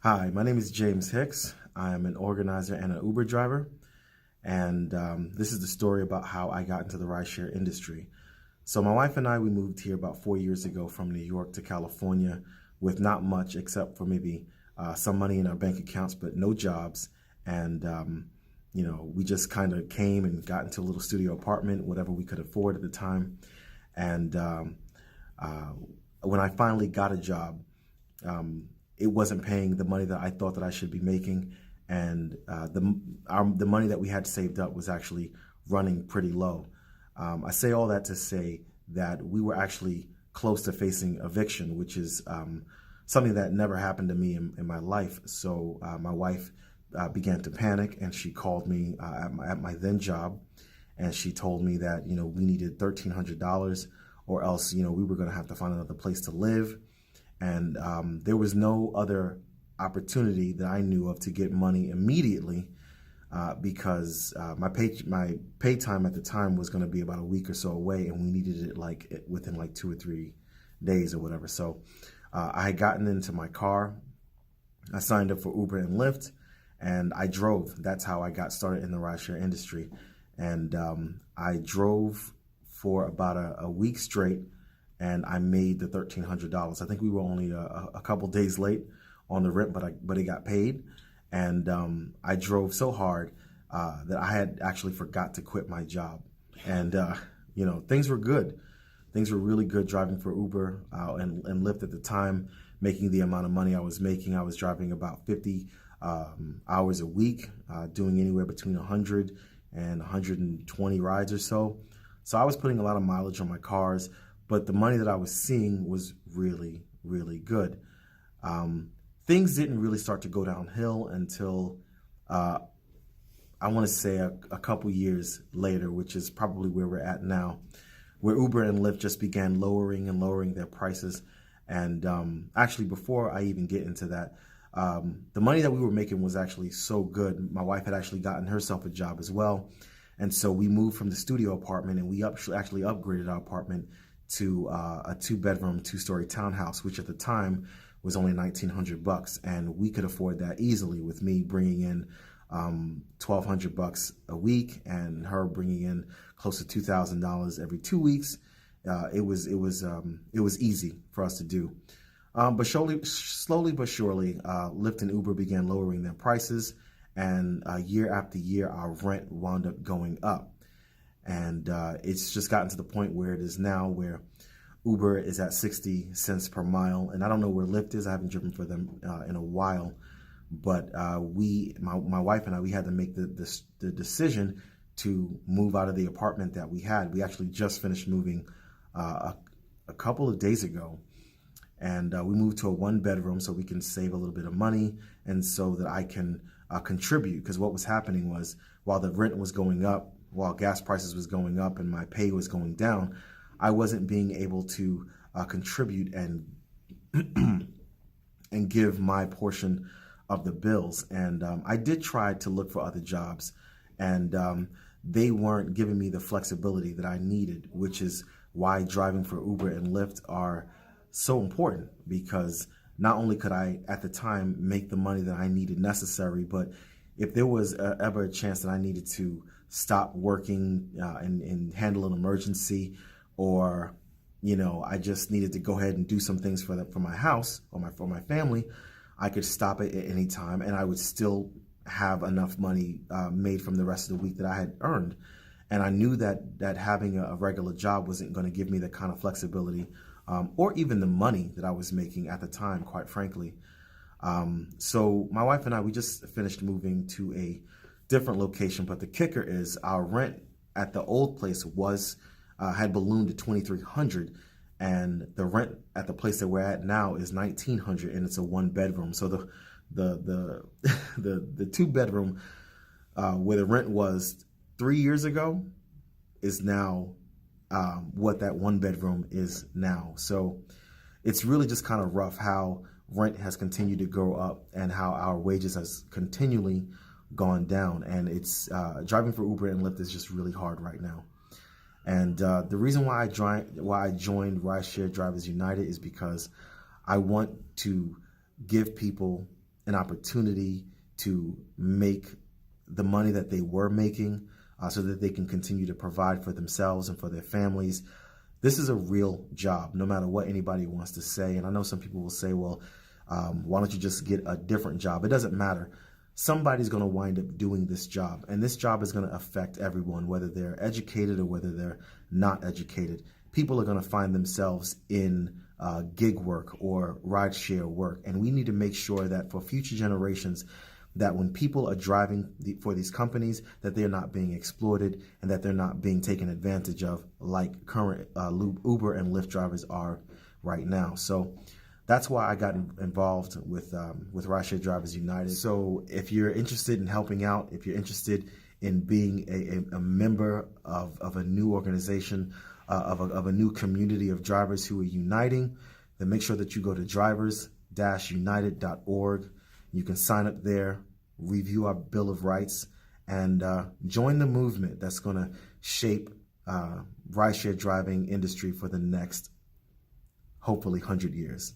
Hi, my name is James Hicks. I am an organizer and an Uber driver, and this is the story about how I got into the rideshare industry. So my wife and I, we moved here about 4 years ago from New York to California with not much except for maybe some money in our bank accounts, but no jobs. And, we just kind of came and got into a little studio apartment, whatever we could afford at the time. And uh, when I finally got a job, it wasn't paying the money that I thought that I should be making, and the money that we had saved up was actually running pretty low. I say all that to say that we were actually close to facing eviction, which is something that never happened to me in my life. So my wife began to panic, and she called me at my then job, and she told me that we needed $1,300, or else we were going to have to find another place to live. And there was no other opportunity that I knew of to get money immediately because my pay time at the time was going to be about a week or so away, and we needed it within 2 or 3 days or whatever. So I had gotten into my car, I signed up for Uber and Lyft, and I drove. That's how I got started in the rideshare industry. And I drove for about a week straight, and I made the $1,300. I think we were only a couple days late on the rent, but it got paid. And I drove so hard that I had actually forgot to quit my job. And things were good. Things were really good driving for Uber and Lyft at the time, making the amount of money I was making. I was driving about 50 hours a week, doing anywhere between 100 and 120 rides or so. So I was putting a lot of mileage on my cars, but the money that I was seeing was really, really good. Things didn't really start to go downhill until I want to say a couple years later, which is probably where we're at now, where Uber and Lyft just began lowering and lowering their prices. And actually, before I even get into that, the money that we were making was actually so good. My wife had actually gotten herself a job as well. And so we moved from the studio apartment, and we actually upgraded our apartment to a 2-bedroom, 2-story townhouse, which at the time was only $1,900, and we could afford that easily with me bringing in $1,200 a week and her bringing in close to $2,000 every 2 weeks. It was easy for us to do. But slowly but surely, Lyft and Uber began lowering their prices, and year after year, our rent wound up going up. And it's just gotten to the point where it is now, where Uber is at 60 cents per mile. And I don't know where Lyft is. I haven't driven for them in a while. But my wife and I, we had to make the decision to move out of the apartment that we had. We actually just finished moving a couple of days ago. And we moved to a 1-bedroom so we can save a little bit of money, and so that I can contribute. Because what was happening was, while the rent was going up, while gas prices was going up and my pay was going down, I wasn't being able to contribute and and give my portion of the bills. And I did try to look for other jobs, and they weren't giving me the flexibility that I needed, which is why driving for Uber and Lyft are so important, because not only could I at the time make the money that I needed necessary, but if there was ever a chance that I needed to stop working and handle an emergency, or I just needed to go ahead and do some things for my house or for my family, I could stop it at any time, and I would still have enough money made from the rest of the week that I had earned. And I knew that having a regular job wasn't going to give me the kind of flexibility or even the money that I was making at the time, quite frankly. So my wife and I, we just finished moving to a different location, but the kicker is our rent at the old place had ballooned to $2,300, and the rent at the place that we're at now is $1,900, and it's a 1-bedroom. So the 2-bedroom where the rent was 3 years ago is now what that 1-bedroom is now. So it's really just kind of rough how rent has continued to go up and how our wages has continually gone down. And it's driving for Uber and Lyft is just really hard right now. And the reason why I joined Rideshare Drivers United is because I want to give people an opportunity to make the money that they were making so that they can continue to provide for themselves and for their families. This is a real job, no matter what anybody wants to say. And I know some people will say, well, why don't you just get a different job? It doesn't matter. Somebody's going to wind up doing this job, and this job is going to affect everyone, whether they're educated or whether they're not educated. People are going to find themselves in gig work or rideshare work, and we need to make sure that for future generations, that when people are driving for these companies, that they're not being exploited and that they're not being taken advantage of like current Uber and Lyft drivers are right now. So that's why I got involved with Rideshare Drivers United. So if you're interested in helping out, if you're interested in being a member of a new organization, of a new community of drivers who are uniting, then make sure that you go to drivers-united.org. You can sign up there, review our Bill of Rights, and join the movement that's going to shape rideshare driving industry for the next, hopefully, 100 years.